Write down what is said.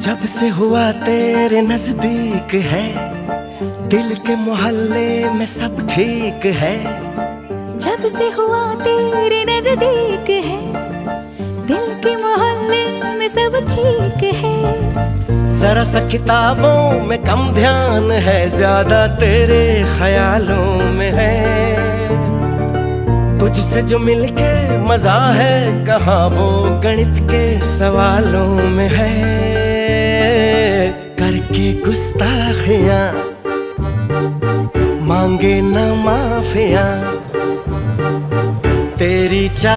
जब से हुआ तेरे नजदीक है, दिल के मोहल्ले में सब ठीक है। जब से हुआ तेरे नजदीक है, दिल के मोहल्ले में सब ठीक है। जरा सा किताबों में कम ध्यान है, ज्यादा तेरे ख्यालों में है। तुझसे जो मिलके मजा है, कहाँ वो गणित के सवालों में है। करके गुस्ताखियां मांगे न माफिया, तेरी